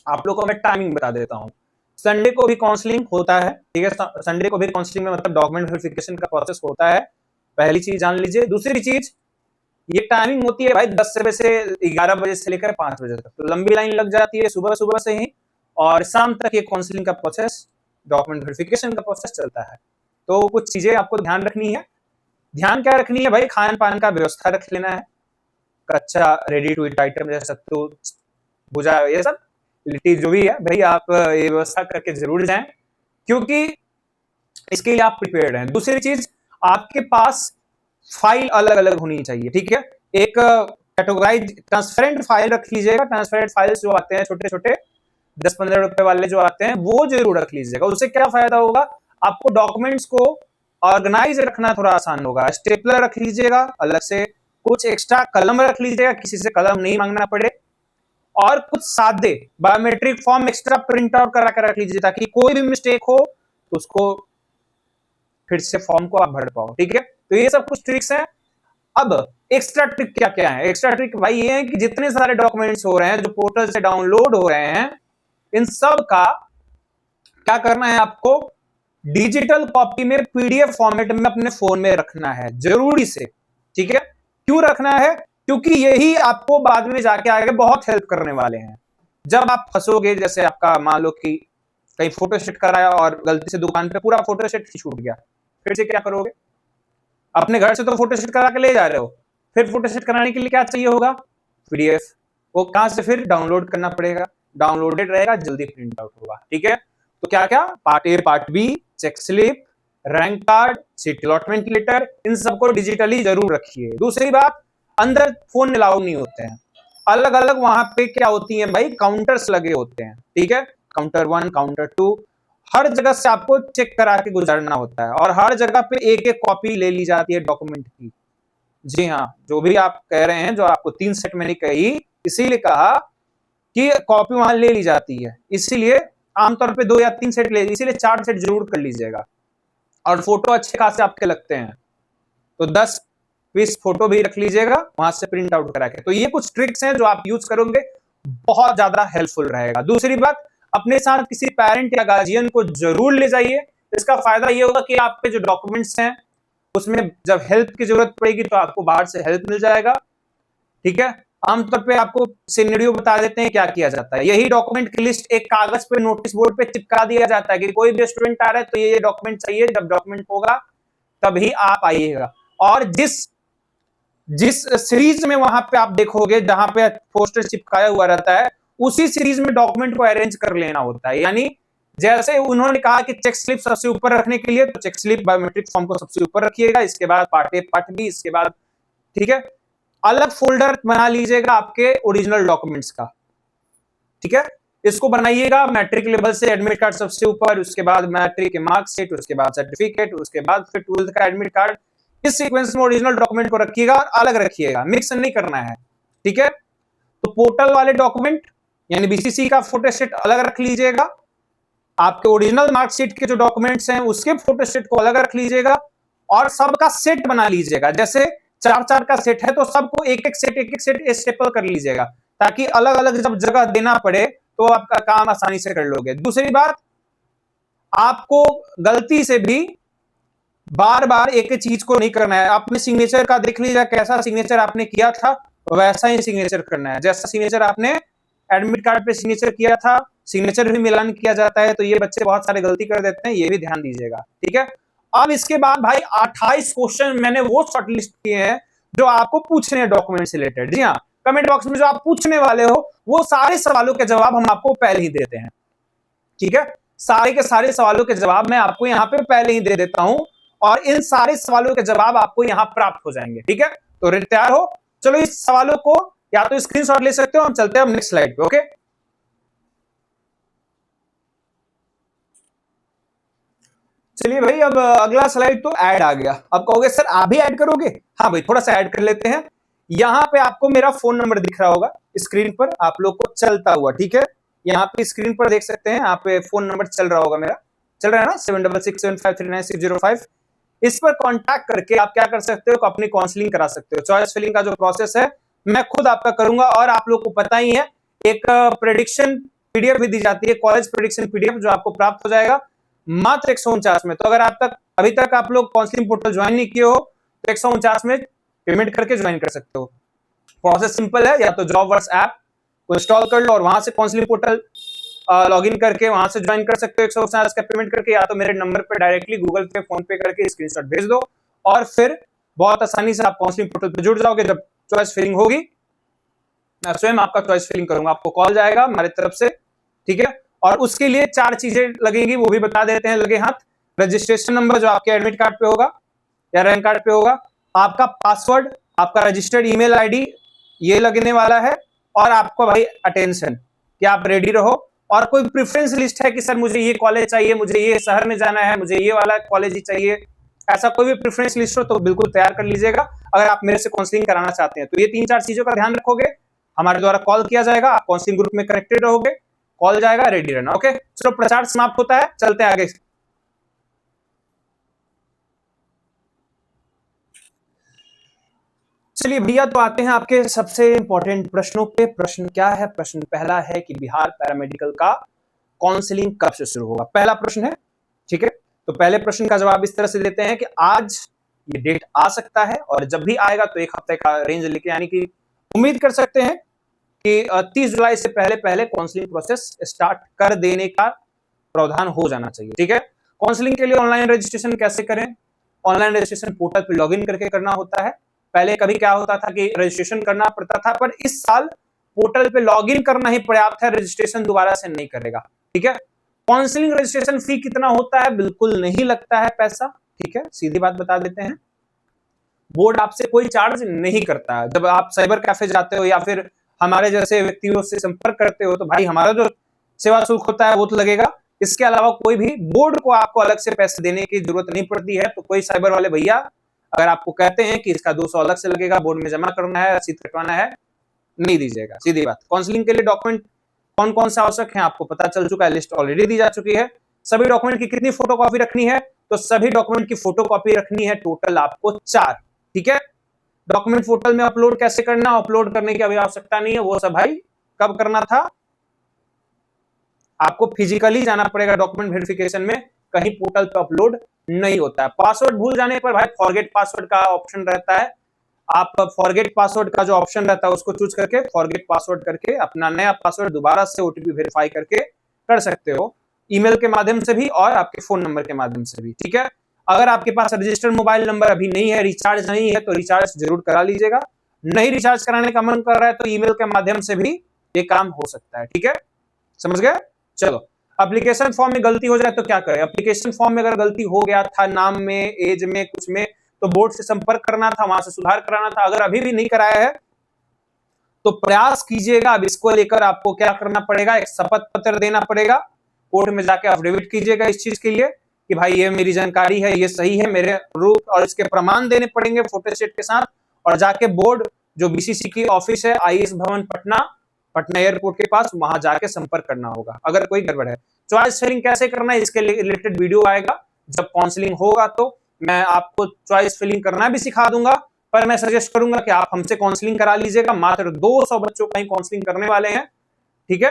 आप लोग को मैं टाइमिंग बता देता हूं। संडे को भी काउंसलिंग होता है। ठीक है, संडे को भी काउंसलिंग में मतलब डॉक्यूमेंट वेरिफिकेशन का प्रोसेस होता है, पहली चीज जान लीजिए। दूसरी चीज, ये टाइमिंग होती है भाई 10 बजे से 11 बजे से लेकर 5 बजे तक। तो लंबी लाइन लग जाती है सुबह सुबह से ही, और शाम तक ये काउंसलिंग का प्रोसेस, डॉक्यूमेंट वेरिफिकेशन का प्रोसेस चलता है। तो कुछ चीजें आपको ध्यान रखनी है। ध्यान क्या रखनी है भाई, खान पान का व्यवस्था रख लेना है। कच्चा रेडी टू ईट आइटम जैसे सत्तू, भुजा, ये सब लिट्टी जो भी है भाई, आप ये व्यवस्था करके जरूर जाएं, क्योंकि इसके लिए आप प्रिपेयर्ड हैं। दूसरी चीज, आपके पास फाइल अलग अलग होनी चाहिए। ठीक है, एक कैटेगराइज ट्रांसपेरेंट फाइल रख लीजिएगा। ट्रांसपेरेंट फाइल्स जो आते हैं छोटे छोटे 10-15 रुपए वाले जो आते हैं, वो जरूर रख लीजिएगा। उससे क्या फायदा होगा, आपको डॉक्यूमेंट्स को ऑर्गेनाइज रखना थोड़ा आसान होगा। स्टेपलर रख लीजिएगा अलग से, कुछ एक्स्ट्रा कलम रख लीजिएगा, किसी से कलम नहीं मांगना पड़े, और कुछ सादे biometric form extra print out करा कर रख लीजिए ताकि कोई भी मिस्टेक हो तो उसको फिर से फॉर्म को आप भर पाओ। ठीक है, तो ये सब कुछ ट्रिक्स हैं। अब एक्स्ट्रा ट्रिक क्या क्या है? एक्स्ट्रा ट्रिक भाई ये है कि जितने सारे डॉक्यूमेंट्स हो रहे हैं जो पोर्टल से डाउनलोड हो रहे हैं, इन सब का क्या करना है, आपको डिजिटल कॉपी में पीडीएफ फॉर्मेट में अपने फोन में रखना है जरूरी से। ठीक है, क्यों रखना है? क्योंकि यही आपको बाद में जाके आगे बहुत हेल्प करने वाले हैं। जब आप फंसोगे, जैसे आपका मान लो कि कहीं फोटो सेट कराया और गलती से दुकान पे पूरा फोटो सेट ही छूट गया, फिर से क्या करोगे? अपने घर से तो फोटो सेट करा के ले जा रहे हो, फिर फोटो सेट कराने के लिए क्या चाहिए होगा? पीडीएफ। वो कहां से फिर डाउनलोड करना पड़ेगा, डाउनलोडेड रहेगा, जल्दी प्रिंट आउट होगा। ठीक है, तो क्या क्या, part A, part B, check slip, rank card, seat allotment letter, इन सबको डिजिटली जरूर रखिए। दूसरी बात, अंदर फोन अलाउ नहीं होते हैं, अलग अलग वहां पे क्या होती हैं भाई, काउंटर्स लगे होते हैं। ठीक है, काउंटर 1, काउंटर 2, हर जगह से आपको चेक करा के गुजरना होता है, और हर जगह पे एक एक कॉपी ले ली जाती है डॉक्यूमेंट की। जी हाँ, जो भी आप कह रहे हैं, जो आपको 3 सेट मैंने कही, इसीलिए कहा कि कॉपी वहां ले ली जाती है, इसीलिए आमतौर पे 2 या 3 सेट ले, इसीलिए 4 सेट जरूर कर लीजिएगा। और फोटो अच्छे खासे आपके लगते हैं तो 10-20 फोटो भी रख लीजिएगा वहां से प्रिंट आउट करा के। तो ये कुछ ट्रिक्स हैं जो आप यूज करोगे, बहुत ज्यादा हेल्पफुल रहेगा। दूसरी बात, अपने साथ किसी पेरेंट या गार्जियन को जरूर ले जाइए। इसका फायदा ये होगा कि आपके जो डॉक्यूमेंट्स हैं उसमें जब हेल्प की जरूरत पड़ेगी तो आपको बाहर से हेल्प मिल जाएगा। ठीक है, आमतौर पे आपको सिनेरियो बता देते हैं क्या किया जाता है। यही डॉक्यूमेंट की लिस्ट एक कागज पे, नोटिस बोर्ड पे चिपका दिया जाता है कि कोई भी स्टूडेंट आ रहा है तो ये डॉक्यूमेंट चाहिए, जब डॉक्यूमेंट होगा तभी आप आइएगा। और जिस सीरीज में वहां पे आप देखोगे जहां पे पोस्टर चिपकाया हुआ रहता है, उसी सीरीज में डॉक्यूमेंट को अरेंज कर लेना होता है। यानी जैसे उन्होंने कहा कि चेक स्लिप सबसे ऊपर रखने के लिए, तो चेक स्लिप बायोमेट्रिक फॉर्म को सबसे ऊपर रखिएगा, इसके बाद पार्ट ए, पार्ट बी, इसके बाद ठीक है अलग फोल्डर बना लीजिएगा आपके ओरिजिनल डॉक्यूमेंट्स का। ठीक है, इसको बनाइएगा मैट्रिक लेवल से एडमिट कार्ड सबसे ऊपर, उसके बाद मैट्रिक के मार्कशीट, उसके बाद सर्टिफिकेट, उसके बाद फिर 12th का एडमिट कार्ड। इस सीक्वेंस में ओरिजिनल डॉक्यूमेंट को रखिएगा और अलग रखिएगा, मिक्स नहीं करना है। ठीक है, तो पोर्टल वाले डॉक्यूमेंट यानी बीसीसी का फोटोस्टेट अलग रख लीजिएगा, आपके ओरिजिनल मार्कशीट के जो डॉक्यूमेंट्स हैं उसके फोटोस्टेट को अलग रख लीजिएगा, और सबका सेट बना लीजिएगा। जैसे 4-4 का सेट है तो सबको एक एक सेट स्टेपल कर लीजिएगा, ताकि अलग अलग जब जगह देना पड़े तो आपका काम आसानी से कर लोगे। दूसरी बात, आपको गलती से भी बार बार एक ही चीज को नहीं करना है। अपने सिग्नेचर का देख लीजिए, कैसा सिग्नेचर आपने किया था वैसा ही सिग्नेचर करना है। जैसा सिग्नेचर आपने एडमिट कार्ड पे सिग्नेचर किया था, सिग्नेचर भी मिलान किया जाता है। तो ये बच्चे बहुत सारे गलती कर देते हैं, ये भी ध्यान दीजिएगा, ठीक है। अब इसके बाद भाई 28 क्वेश्चन मैंने वो शॉर्टलिस्ट किए हैं जो आपको पूछने हैं डॉक्यूमेंट से रिलेटेड। जी हाँ, कमेंट बॉक्स में जो आप पूछने वाले हो वो सारे सवालों के जवाब हम आपको पहले ही देते हैं, ठीक है। सारे के सारे सवालों के जवाब मैं आपको यहाँ पे पहले ही दे देता हूं और इन सारे सवालों के जवाब आपको यहाँ प्राप्त हो जाएंगे, ठीक है। तो तैयार हो? चलो इस सवालों को या तो स्क्रीनशॉट ले सकते हो, हम चलते हैं अब नेक्स्ट स्लाइड पे। ओके, चलिए भाई, अब अगला स्लाइड तो ऐड आ गया। अब कहोगे सर आप भी ऐड करोगे? हाँ भाई, थोड़ा सा ऐड कर लेते हैं। यहाँ पे आपको मेरा फोन नंबर दिख रहा होगा स्क्रीन पर, आप लोग को चलता हुआ, ठीक है। यहाँ पे स्क्रीन पर देख सकते हैं, यहाँ पे फोन नंबर चल रहा होगा, मेरा चल रहा है ना, 7667539605। इस पर कॉन्टैक्ट करके आप क्या कर सकते हो, अपनी काउंसलिंग करा सकते हो। चॉइस फिलिंग का जो प्रोसेस है मैं खुद आपका करूंगा, और आप लोग को पता ही है एक प्रेडिक्शन पीडीएफ भी दी जाती है, कॉलेज प्रेडिक्शन पीडीएफ, जो आपको प्राप्त हो जाएगा मात्र 149 में। तो अगर अभी तक आप लोग काउंसलिंग पोर्टल ज्वाइन नहीं किए हो तो 149 में पेमेंट करके ज्वाइन कर सकते हो। प्रोसेस सिंपल है, या तो जॉब वर्क्स ऐप को इंस्टॉल कर लो और वहां से काउंसलिंग पोर्टल लॉगिन करके वहां से ज्वाइन कर सकते हो 149 का पेमेंट करके, या तो मेरे नंबर पे डायरेक्टली गूगल पे, फोन पे करके स्क्रीनशॉट भेज दो और फिर बहुत आसानी से आप काउंसलिंग पोर्टल पे जुड़ जाओगे। जब चॉइस फिलिंग होगी मैं स्वयं आपका चॉइस फिलिंग करूंगा, आपको कॉल जाएगा हमारी तरफ से, ठीक है। और उसके लिए 4 चीजें लगेगी, वो भी बता देते हैं लगे हाथ। रजिस्ट्रेशन नंबर जो आपके एडमिट कार्ड पे होगा या रैंक कार्ड पे होगा, आपका पासवर्ड, आपका रजिस्टर्ड ईमेल आईडी ये लगने वाला है, और आपको भाई अटेंशन कि आप रेडी रहो। और कोई प्रेफरेंस लिस्ट है कि सर मुझे ये कॉलेज चाहिए, मुझे ये शहर में जाना है, मुझे ये वाला कॉलेज ही चाहिए, ऐसा कोई भी प्रेफरेंस लिस्ट हो तो बिल्कुल तैयार कर लीजिएगा अगर आप मेरे से काउंसलिंग कराना चाहते हैं। तो ये 3-4 चीजों का ध्यान रखोगे, हमारे द्वारा कॉल किया जाएगा, आप काउंसलिंग ग्रुप में कनेक्टेड रहोगे, कॉल जाएगा, रेडी रहना। ओके, चलो प्रचार समाप्त होता है, चलते हैं आगे। चलिए भैया, तो आते हैं आपके सबसे इंपॉर्टेंट प्रश्नों पे। प्रश्न क्या है? प्रश्न पहला है कि बिहार पैरामेडिकल का काउंसलिंग कब से शुरू होगा, पहला प्रश्न है, ठीक है। तो पहले प्रश्न का जवाब इस तरह से देते हैं कि आज ये डेट आ सकता है, और जब भी आएगा तो 1 हफ्ते का रेंज लेके, यानी कि उम्मीद कर सकते हैं कि 30 जुलाई से पहले पहले काउंसलिंग प्रोसेस स्टार्ट कर देने का प्रावधान हो जाना चाहिए, ठीक है। काउंसलिंग के लिए ऑनलाइन रजिस्ट्रेशन कैसे करें? ऑनलाइन रजिस्ट्रेशन पोर्टल पे लॉगिन करके करना होता है। पहले कभी क्या होता था कि रजिस्ट्रेशन करना पड़ता था, पर इस साल पोर्टल पे लॉगिन करना ही पर्याप्त है, रजिस्ट्रेशन दोबारा से नहीं करेगा, ठीक है। काउंसलिंग रजिस्ट्रेशन फी कितना होता है? बिल्कुल नहीं लगता है पैसा, ठीक है, सीधी बात बता देते हैं। बोर्ड आपसे कोई चार्ज नहीं करता है। जब आप साइबर कैफे जाते हो या फिर हमारे जैसे व्यक्तियों से संपर्क करते हो तो भाई हमारा जो सेवा शुल्क होता है वो तो लगेगा, इसके अलावा कोई भी बोर्ड को आपको अलग से पैसे देने की जरूरत नहीं पड़ती है। तो कोई साइबर वाले भैया अगर आपको कहते हैं कि इसका 200 अलग से लगेगा, बोर्ड में जमा करना है, रसीद कटवाना है, नहीं दीजिएगा, सीधी बात। काउंसलिंग के लिए डॉक्यूमेंट कौन कौन से आवश्यक है आपको पता चल चुका है, लिस्ट ऑलरेडी दी जा चुकी है। सभी डॉक्यूमेंट की कितनी फोटोकॉपी रखनी है? तो सभी डॉक्यूमेंट की फोटोकॉपी रखनी है टोटल आपको 4, ठीक है। डॉक्यूमेंट पोर्टल में अपलोड कैसे करना, अपलोड करने की अभी आवश्यकता नहीं है, वो सब भाई कब करना था, आपको फिजिकली जाना पड़ेगा डॉक्यूमेंट वेरिफिकेशन में, कहीं पोर्टल पे अपलोड नहीं होता है। पासवर्ड भूल जाने पर भाई फॉरगेट पासवर्ड का ऑप्शन रहता है, आप फॉरगेट पासवर्ड का जो ऑप्शन रहता है उसको चूज करके फॉरगेट पासवर्ड करके अपना नया पासवर्ड दोबारा से ओटीपी वेरीफाई करके कर सकते हो, ईमेल के माध्यम से भी और आपके फोन नंबर के माध्यम से भी, ठीक है। अगर आपके पास रजिस्टर्ड मोबाइल नंबर अभी नहीं है, रिचार्ज नहीं है, तो रिचार्ज जरूर करा लीजिएगा। नहीं रिचार्ज कराने का मन कर रहा है तो ईमेल के माध्यम से भी ये काम हो सकता है, ठीक है, समझ गए। चलो, एप्लीकेशन फॉर्म में गलती हो जाए तो क्या करें? एप्लीकेशन फॉर्म में अगर गलती हो गया था, नाम में, एज में, कुछ में, तो बोर्ड से संपर्क करना था, वहां से सुधार कराना था। अगर अभी भी नहीं कराया है तो प्रयास कीजिएगा। अब इसको लेकर आपको क्या करना पड़ेगा, एक शपथ पत्र देना पड़ेगा, कोर्ट में जाके एफिडेविट कीजिएगा इस चीज के लिए कि भाई ये मेरी जानकारी है, ये सही है, मेरे रूप और इसके प्रमाण देने पड़ेंगे फोटोस्टेट के साथ, और जाके बोर्ड जो बीसीसी की ऑफिस है आईएएस भवन पटना एयरपोर्ट के पास, वहां जाके संपर्क करना होगा अगर कोई गड़बड़ है। चॉइस फिलिंग कैसे करना है इसके रिलेटेड वीडियो आएगा, जब काउंसलिंग होगा तो मैं आपको चॉइस फिलिंग करना भी सिखा दूंगा, पर मैं सजेस्ट करूंगा कि आप हमसे काउंसलिंग करा लीजिएगा। मात्र 200 बच्चों का ही काउंसलिंग करने वाले हैं, ठीक है।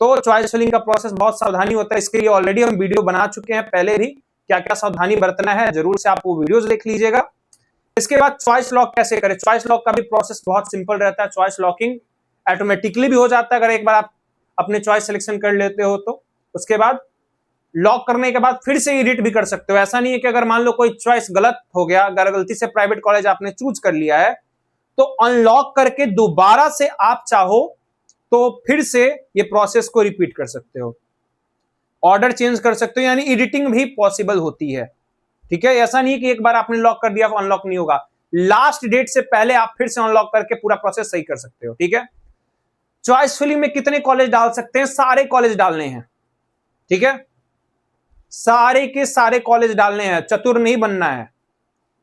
तो चॉइस फिलिंग का प्रोसेस बहुत सावधानी होता है, इसके लिए ऑलरेडी हम वीडियो बना चुके हैं पहले भी, क्या क्या सावधानी बरतना है, जरूर से आप वो वीडियोस देख लीजिएगा। इसके बाद चॉइस लॉक कैसे करें। चॉइस लॉक का भी प्रोसेस बहुत सिंपल रहता है। चॉइस लॉकिंग ऑटोमेटिकली भी हो जाता है अगर एक बार आप अपने चॉइस सिलेक्शन कर लेते हो तो। उसके बाद लॉक करने के बाद फिर से एडिट भी कर सकते हो। ऐसा नहीं है कि अगर मान लो कोई चॉइस गलत हो गया, अगर गलती से प्राइवेट कॉलेज आपने चूज कर लिया है, तो अनलॉक करके दोबारा से आप चाहो तो फिर से ये प्रोसेस को रिपीट कर सकते हो, ऑर्डर चेंज कर सकते हो, यानी एडिटिंग भी पॉसिबल होती है, ठीक है। ऐसा नहीं है कि एक बार आपने लॉक कर दिया अनलॉक नहीं होगा, लास्ट डेट से पहले आप फिर से अनलॉक करके पूरा प्रोसेस सही कर सकते हो, ठीक है। चॉइस फिलिंग में कितने कॉलेज डाल सकते हैं, सारे कॉलेज डालने हैं, ठीक है। सारे के सारे कॉलेज डालने हैं, चतुर नहीं बनना है,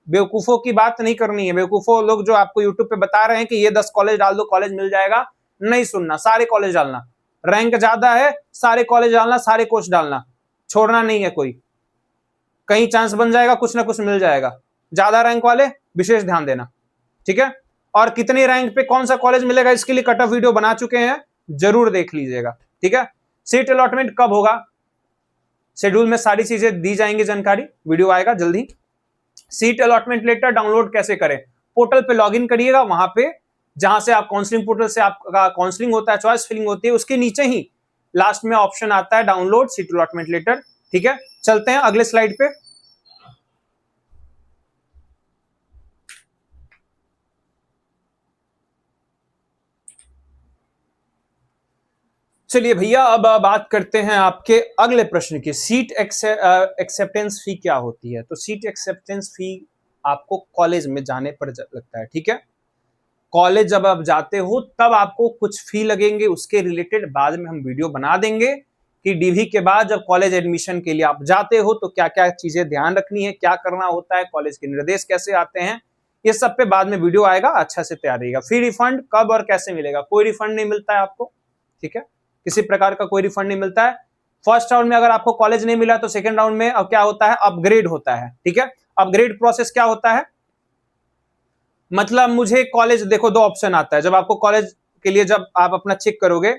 बेवकूफों की बात नहीं करनी है। बेवकूफों लोग जो आपको यूट्यूब पे बता रहे हैं कि ये 10 कॉलेज डाल दो कॉलेज मिल जाएगा, नहीं सुनना। सारे कॉलेज डालना, रैंक ज्यादा है सारे कॉलेज डालना, सारे कोर्स डालना, छोड़ना नहीं है कोई। कहीं चांस बन जाएगा, कुछ ना कुछ मिल जाएगा। ज्यादा रैंक वाले विशेष ध्यान देना, ठीक है। और कितने रैंक पे कौन सा कॉलेज मिलेगा इसके लिए कट ऑफ वीडियो बना चुके हैं, जरूर देख लीजिएगा, ठीक है। सीट अलॉटमेंट कब होगा, शेड्यूल में सारी चीजें दी जाएंगी, जानकारी वीडियो आएगा जल्दी। सीट अलॉटमेंट लेटर डाउनलोड कैसे करें, पोर्टल पे लॉगिन करिएगा, वहां पे जहां से आप काउंसलिंग पोर्टल से आपका काउंसलिंग होता है, चॉइस फिलिंग होती है, उसके नीचे ही लास्ट में ऑप्शन आता है डाउनलोड सीट अलॉटमेंट लेटर, ठीक है। चलते हैं अगले स्लाइड पे। चलिए भैया अब बात करते हैं आपके अगले प्रश्न की, सीट एक्सेप्टेंस फी क्या होती है। तो सीट एक्सेप्टेंस फी आपको कॉलेज में जाने पर लगता है, ठीक है। कॉलेज जब आप जाते हो तब आपको कुछ फी लगेंगे, उसके रिलेटेड बाद में हम वीडियो बना देंगे कि डीवी के बाद जब कॉलेज एडमिशन के लिए आप जाते हो तो क्या क्या चीजें ध्यान रखनी है, क्या करना होता है, कॉलेज के निर्देश कैसे आते हैं, ये सब पे बाद में वीडियो आएगा, अच्छा से तैयार रहिएगा। फी रिफंड कब और कैसे मिलेगा, कोई रिफंड नहीं मिलता है आपको, ठीक है। किसी प्रकार का कोई रिफंड नहीं मिलता है। फर्स्ट राउंड में अगर आपको कॉलेज नहीं मिला तो सेकंड राउंड में अब क्या होता है, अपग्रेड होता है, ठीक है। अपग्रेड प्रोसेस क्या होता है, मतलब मुझे कॉलेज, देखो दो ऑप्शन आता है जब आपको कॉलेज के लिए जब आप अपना चेक करोगे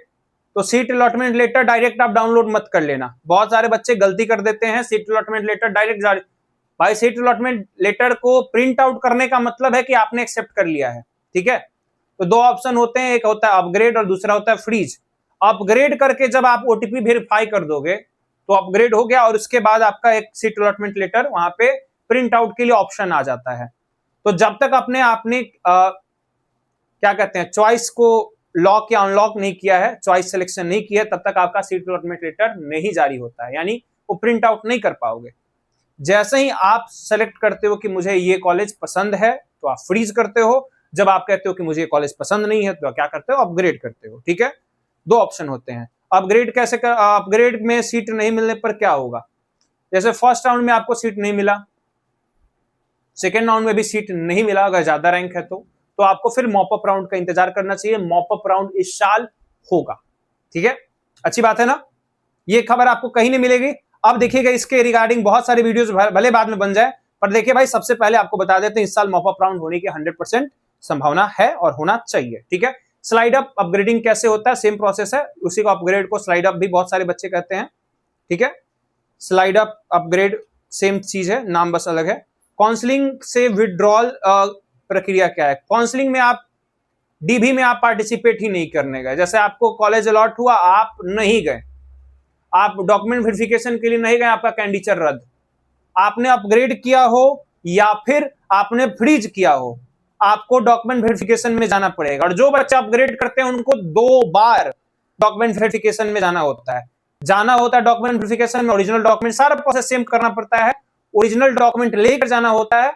तो सीट अलॉटमेंट लेटर डायरेक्ट आप डाउनलोड मत कर लेना। बहुत सारे बच्चे गलती कर देते हैं, सीट अलॉटमेंट लेटर डायरेक्ट, भाई सीट अलॉटमेंट लेटर को प्रिंट आउट करने का मतलब है कि आपने एक्सेप्ट कर लिया है, ठीक है। तो दो ऑप्शन होते हैं, एक होता है अपग्रेड और दूसरा होता है फ्रीज। अपग्रेड करके जब आप ओटीपी वेरीफाई कर दोगे तो अपग्रेड हो गया, और उसके बाद आपका एक सीट अलॉटमेंट लेटर वहां पे प्रिंट आउट के लिए ऑप्शन आ जाता है। तो जब तक आपने क्या कहते हैं, चॉइस को लॉक या अनलॉक नहीं किया है, चॉइस सिलेक्शन नहीं किया है, तब तक आपका सीट अलॉटमेंट लेटर नहीं जारी होता है, यानी वो प्रिंट आउट नहीं कर पाओगे। जैसे ही आप सेलेक्ट करते हो कि मुझे ये कॉलेज पसंद है तो आप फ्रीज करते हो, जब आप कहते हो कि मुझे ये कॉलेज पसंद नहीं है तो क्या करते हो, अपग्रेड करते हो, ठीक है। दो ऑप्शन होते हैं। अपग्रेड कैसे कर, अपग्रेड में सीट नहीं मिलने पर क्या होगा, जैसे फर्स्ट राउंड में आपको सीट नहीं मिला, सेकेंड राउंड में भी सीट नहीं मिला, अगर ज्यादा रैंक है तो आपको फिर मॉपअप राउंड का इंतजार करना चाहिए। मॉपअप राउंड इस साल होगा, ठीक है। अच्छी बात है ना, ये खबर आपको कहीं नहीं मिलेगी। अब देखिएगा इसके रिगार्डिंग बहुत सारे वीडियोस भले बाद में बन जाए, पर देखिए भाई सबसे पहले आपको बता देते हैं इस साल मॉपअप राउंड होने की 100% संभावना है और होना चाहिए, ठीक है। स्लाइड अप अपग्रेडिंग कैसे होता है, सेम प्रोसेस है, उसी को अपग्रेड को स्लाइड अप भी बहुत सारे बच्चे कहते हैं, ठीक है। स्लाइड अप अपग्रेड सेम चीज है, नाम बस अलग है। काउंसलिंग से विड्रॉल प्रक्रिया क्या है, काउंसलिंग में आप डीबी में आप पार्टिसिपेट ही नहीं करने गए, जैसे आपको कॉलेज अलॉट हुआ आप नहीं गए, आप डॉक्यूमेंट वेरिफिकेशन के लिए नहीं गए, आपका कैंडिडेचर रद्द। आपने अपग्रेड किया हो या फिर आपने फ्रीज किया हो, आपको डॉक्यूमेंट वेरिफिकेशन में जाना पड़ेगा। और जो बच्चे अपग्रेड करते हैं उनको 2 बार डॉक्यूमेंट वेरिफिकेशन में जाना होता है, डॉक्यूमेंट वेरिफिकेशन में ओरिजिनल डॉक्यूमेंट सारा प्रोसेस सेम करना पड़ता है, ओरिजिनल डॉक्यूमेंट लेकर जाना होता है,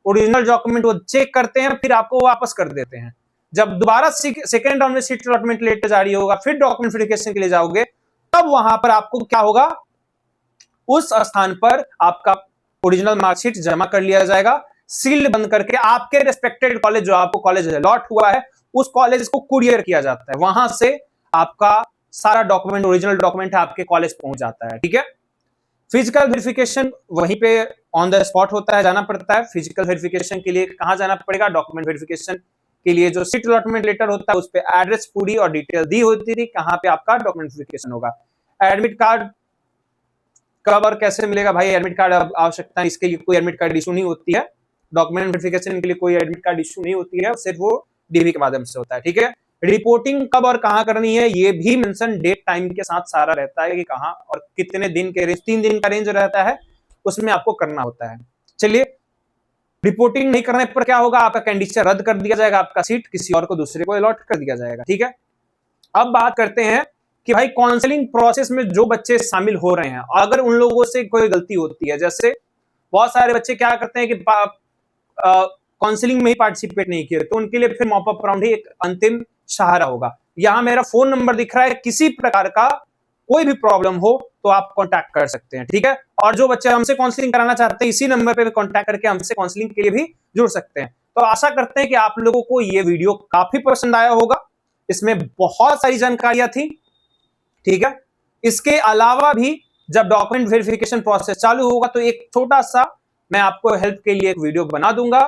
ओरिजिनल डॉक्यूमेंट वो चेक करते हैं, फिर आपको वापस कर देते हैं। जब दोबारा सेकेंड राउंड में सीट अलॉटमेंट लेटर जारी होगा, फिर डॉक्यूमेंट वेरिफिकेशन के लिए जाओगे, तब वहां पर आपको क्या होगा, उस स्थान पर आपका ओरिजिनल मार्कशीट जमा कर लिया जाएगा, सील बंद करके आपके रिस्पेक्टेड कॉलेज, जो आपको कॉलेज अलॉट हुआ है उस कॉलेज को कुरियर किया जाता है, वहां से आपका सारा डॉक्यूमेंट, ओरिजिनल डॉक्यूमेंट आपके कॉलेज पहुंच जाता है, ठीक है। फिजिकल वेरिफिकेशन वहीं पे ऑन द स्पॉट होता है, जाना पड़ता है। फिजिकल वेरिफिकेशन के लिए कहाँ जाना पड़ेगा? डॉक्यूमेंट वेरिफिकेशन के लिए जो सीट अलॉटमेंट लेटर होता है उस पे एड्रेस पूरी और डिटेल दी होती थी, कहाँ पे आपका डॉक्यूमेंट वेरिफिकेशन होगा। एडमिट कार्ड कब और कैसे मिलेगा भाई? एडमिट कार्ड आवश्यकता इसके लिए कोई एडमिट कार्ड इशू नहीं होती है, डॉक्यूमेंट वेरिफिकेशन के लिए कोई एडमिट कार्ड इशू नहीं होती है, सिर्फ वो डीवी के माध्यम से होता है। ठीक है, रिपोर्टिंग कब और कहां करनी है ये भी मेंशन डेट टाइम के साथ सारा रहता है कि कहां और कितने दिन के रेंज, 3 दिन का रेंज रहता है, उसमें आपको करना होता है। चलिए, रिपोर्टिंग नहीं करने पर क्या होगा? आपका कैंडिडेट रद्द कर दिया जाएगा, आपका सीट किसी और को, दूसरे को अलॉट कर दिया जाएगा। ठीक है, अब बात करते हैं कि भाई काउंसलिंग प्रोसेस में जो बच्चे शामिल हो रहे हैं, अगर उन लोगों से कोई गलती होती है, जैसे बहुत सारे बच्चे क्या करते हैं कि काउंसलिंग में ही पार्टिसिपेट नहीं किए, तो उनके लिए फिर मॉपअप राउंड ही एक अंतिम सहारा होगा। यहां मेरा फोन नंबर दिख रहा है, किसी प्रकार का कोई भी प्रॉब्लम हो तो आप कांटेक्ट कर सकते हैं। ठीक है, और जो बच्चे हमसे काउंसलिंग कराना चाहते हैं, इसी नंबर पे कांटेक्ट करके हमसे काउंसलिंग के लिए भी जुड़ सकते हैं। तो आशा करते हैं कि आप लोगों को ये वीडियो काफी पसंद आया होगा, इसमें बहुत सारी जानकारियां थी। ठीक है, इसके अलावा भी जब डॉक्यूमेंट वेरिफिकेशन प्रोसेस चालू होगा तो एक छोटा सा मैं आपको हेल्प के लिए एक वीडियो बना दूंगा,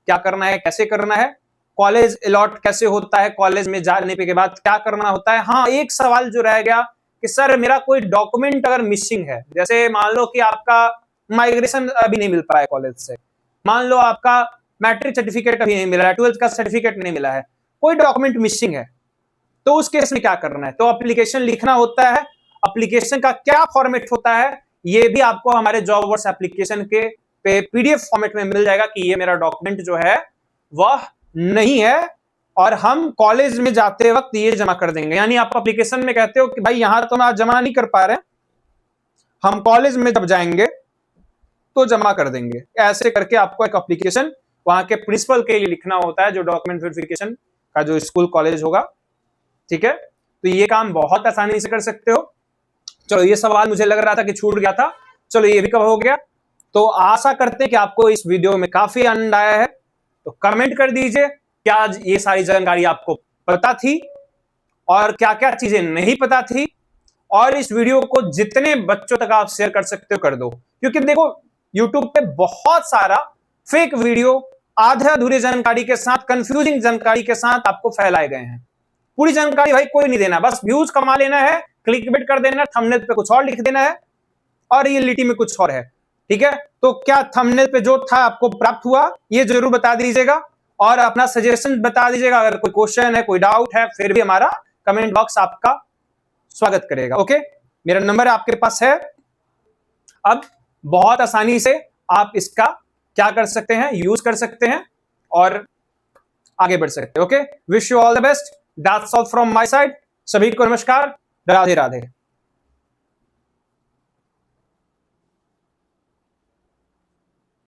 क्या करना है, कैसे करना है, कॉलेज अलॉट कैसे होता है, कॉलेज में जाने के बाद क्या करना होता है। हाँ, एक सवाल जो रह गया कि सर मेरा कोई डॉक्यूमेंट अगर मिसिंग है, जैसे मान लो कि आपका माइग्रेशन अभी नहीं मिल पाया है कॉलेज से, मान लो आपका मैट्रिक सर्टिफिकेट अभी नहीं मिला है, 12th का सर्टिफिकेट नहीं मिला है, कोई डॉक्यूमेंट मिसिंग है, तो उस केस में क्या करना है? तो एप्लीकेशन लिखना होता है। एप्लीकेशन का क्या फॉर्मेट होता है ये भी आपको हमारे जॉब वर्क्स एप्लीकेशन के पीडीएफ फॉर्मेट में मिल जाएगा कि ये मेरा डॉक्यूमेंट जो है वह नहीं है और हम कॉलेज में जाते वक्त ये जमा कर देंगे। यानी आप एप्लीकेशन में कहते हो कि भाई यहां तो मैं जमा नहीं कर पा रहे, हम कॉलेज में जब जाएंगे तो जमा कर देंगे। ऐसे करके आपको एक एप्लीकेशन वहां के प्रिंसिपल के लिए लिखना होता है, जो डॉक्यूमेंट वेरिफिकेशन का जो स्कूल कॉलेज होगा। ठीक है, तो ये काम बहुत आसानी से कर सकते हो। चलो, ये सवाल मुझे लग रहा था कि छूट गया था, चलो ये भी कवर हो गया। तो आशा करते हैं कि आपको इस वीडियो में काफी आनंद आया है। तो कमेंट कर दीजिए क्या ये सारी जानकारी आपको पता थी और क्या क्या चीजें नहीं पता थी, और इस वीडियो को जितने बच्चों तक आप शेयर कर सकते हो कर दो, क्योंकि देखो यूट्यूब पे बहुत सारा फेक वीडियो आधे अधूरी जानकारी के साथ, कंफ्यूजिंग जानकारी के साथ आपको फैलाए गए हैं। पूरी जानकारी भाई कोई नहीं देना, बस व्यूज कमा लेना है, क्लिकबेट कर देना, थंबनेल पे कुछ और लिख देना है और रियलिटी में कुछ और है। ठीक है, तो क्या थंबनेल पे जो था आपको प्राप्त हुआ ये जरूर बता दीजिएगा और अपना सजेशन बता दीजिएगा। अगर कोई क्वेश्चन है, कोई डाउट है, फिर भी हमारा कमेंट बॉक्स आपका स्वागत करेगा। ओके, मेरा नंबर आपके पास है। अब बहुत आसानी से आप इसका क्या कर सकते हैं, यूज कर सकते हैं और आगे बढ़ सकते हैं। Okay, wish you all the best. That's all from my side. सभी को नमस्कार, राधे राधे।